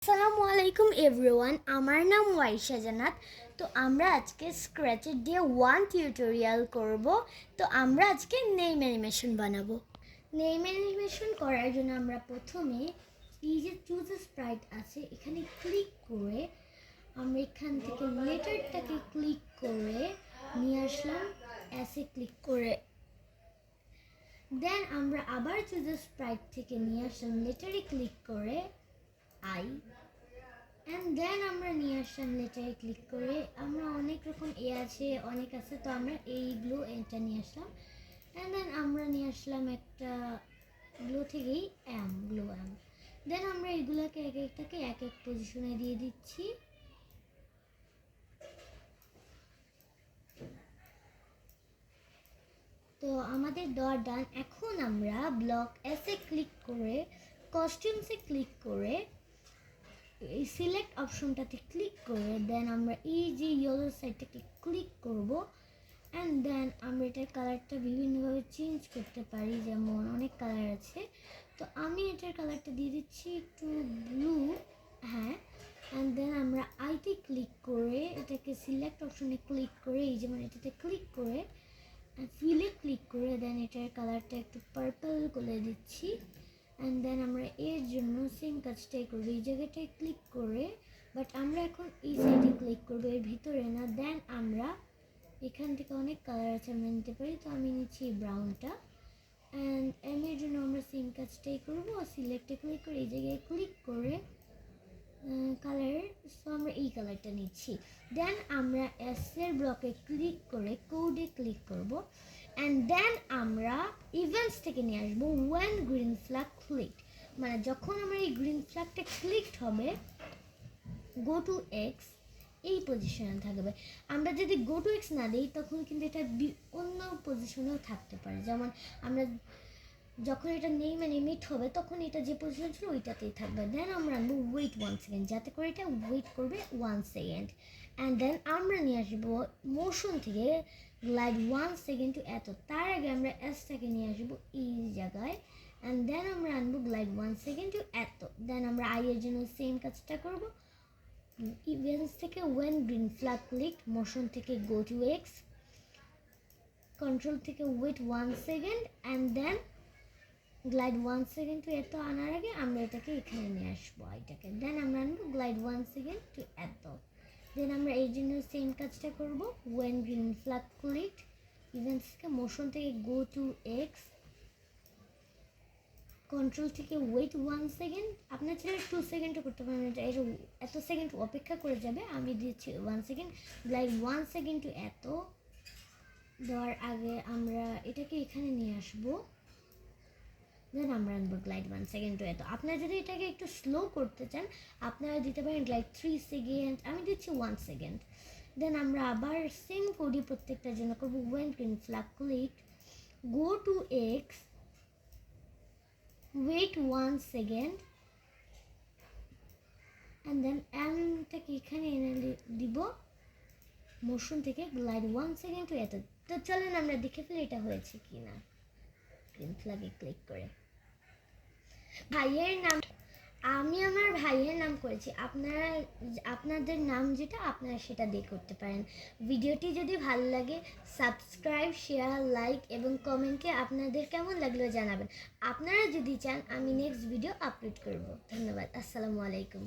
আসসালামু আলাইকুম এভরিওয়ান, আমার নাম ওয়াইশা জান্নাত। তো আমরা আজকে স্ক্র্যাচের দিয়ে ওয়ান টিউটোরিয়াল করব। তো আমরা আজকে নেম অ্যানিমেশন বানাবো। নেম অ্যানিমেশন করার জন্য আমরা প্রথমে এই যে চুজ স্প্রাইট আছে এখানে ক্লিক করে আমরা এখান থেকে লেটারটাকে ক্লিক করে নিয়ে আসলাম অ্যাসে ক্লিক করে। দেন আমরা আবার চুজ স্প্রাইট থেকে নিয়ে আসলাম লেটারে ক্লিক করে আই অ্যান্ড দেন আমরা নিয়ে আসলাম লেটারে ক্লিক করে। আমরা অনেক রকম অনেক আছে, তো আমরা এইগুলো এটা নিয়ে আসলাম অ্যান্ড দেন আমরা নিয়ে আসলাম একটা গ্লো থেকেই গ্লো দেন আমরা এগুলোকে এক একটাকে এক এক পজিশনে দিয়ে দিচ্ছি। তো আমাদের দেওয়া ডান। এখন আমরা ব্লক এসে ক্লিক করে কস্টিউমসে ক্লিক করে এই সিলেক্ট অপশনটাতে ক্লিক করে দেন আমরা এই যে ইয়েলো সাইডটাকে ক্লিক করব অ্যান্ড দেন আমরা এটার কালারটা বিভিন্নভাবে চেঞ্জ করতে পারি, যেমন অনেক কালার আছে। তো আমি এটার কালারটা দিয়ে দিচ্ছি একটু ব্লু, হ্যাঁ। অ্যান্ড দেন আমরা আইতে ক্লিক করে এটাকে সিলেক্ট অপশনে ক্লিক করে এই যেমন এটাতে ক্লিক করে ফিলে ক্লিক করে দেন এটার কালারটা একটু পার্পল করে দিচ্ছি। অ্যান্ড দেন আমরা এর জন্য সেম কাজটাই করবো, এই জায়গাটায় ক্লিক করে, বাট আমরা এখন এই সাইডে ক্লিক করবো, এর ভিতরে না। দেন আমরা এখান থেকে অনেক কালার আছে আমরা নিতে পারি, তো আমি নিচ্ছি ব্রাউনটা। অ্যান্ড এর জন্য আমরা সেম কাজটাই করবো, সিলেক্টে ক্লিক করে এই জায়গায় ক্লিক করে কালার, সো আমরা এই কালারটা নিচ্ছি। দেন আমরা এর ব্লকে ক্লিক করে কোডে ক্লিক করব অ্যান্ড দেন আমরা ইভেন্টস থেকে নিয়ে আসবো ওয়ান গ্রিন ফ্ল্যাগ ক্লিক, মানে যখন আমার এই গ্রিন ফ্ল্যাগটা ক্লিকড হবে গো টু এক্স এই পজিশনে থাকবে। আমরা যদি গো টু এক্স না দিই তখন কিন্তু এটা অন্য পজিশনেও থাকতে পারে, যেমন আমরা যখন এটা নেম অ্যানিমেট হবে তখন এটা যে পজিশন ছিল ওইটাতেই থাকবে। দেন আমরা আনবো ওয়েট 1 সেকেন্ড, যাতে করে এটা ওয়েট করবে 1 সেকেন্ড। অ্যান্ড দেন আমরা নিয়ে আসবো মোশন থেকে গ্লাইড 1 সেকেন্ড টু এত, তার আগে আমরা এসটাকে নিয়ে আসবো এই জায়গায় অ্যান্ড দেন আমরা আনবো গ্লাইড 1 সেকেন্ড টু এত। দেন আমরা আই এর জন্য সেম কাজটা করবো, ইভেন্টস থেকে when green flag click, motion থেকে গো টু এক্স, কন্ট্রোল থেকে wait 1 second and then glide 1 second to এত আনার আগে আমরা এটাকে এখানে নিয়ে আসবো এটাকে। দেন আমরা আনবো গ্লাইড 1 সেকেন্ড টু এত। দেন আমরা এই জন্য সেম কাজটা করবো, when green flag click, events থেকে মোশন থেকে গো টু এক্স, কন্ট্রোল থেকে ওয়েট 1 সেকেন্ড, আপনার ছেলে 2 সেকেন্ডও করতে পারেন, এটা এত সেকেন্ড অপেক্ষা করে যাবে, আমি দিচ্ছি 1 সেকেন্ড। গ্লাইড 1 সেকেন্ড টু এত দেওয়ার আগে আমরা এটাকে এখানে নিয়ে আসবো। দেন আমরা আনবো গ্লাইড 1 সেকেন্ড টু এত। আপনারা যদি এটাকে একটু স্লো করতে চান আপনারা দিতে পারেন গ্লাইড 3 সেকেন্ড, আমি দিচ্ছি 1 সেকেন্ড। দেন আমরা আবার সেম কোডই প্রত্যেকটার জন্য করবো, when green flag click, go to x, wait 1 second and then এমটাকে এখানে এনে দিব, মোশন থেকে গ্লাইড 1 সেকেন্ড টু এত। তো চলেন আমরা দেখে ফেলি এটা হয়েছে কি না গ্রিন ফ্ল্যাগে ক্লিক করে। ভাইয়ের নাম, আমি আমার ভাইয়ের নাম করেছি, আপনারা আপনাদের নাম যেটা আপনারা সেটা দিয়ে করতে পারেন। ভিডিওটি যদি ভালো লাগে সাবস্ক্রাইব, শেয়ার, লাইক এবং কমেন্টে আপনাদের কেমন লাগলো জানাবেন। আপনারা যদি চান আমি নেক্সট ভিডিও আপলোড করব। ধন্যবাদ, আসসালামু আলাইকুম।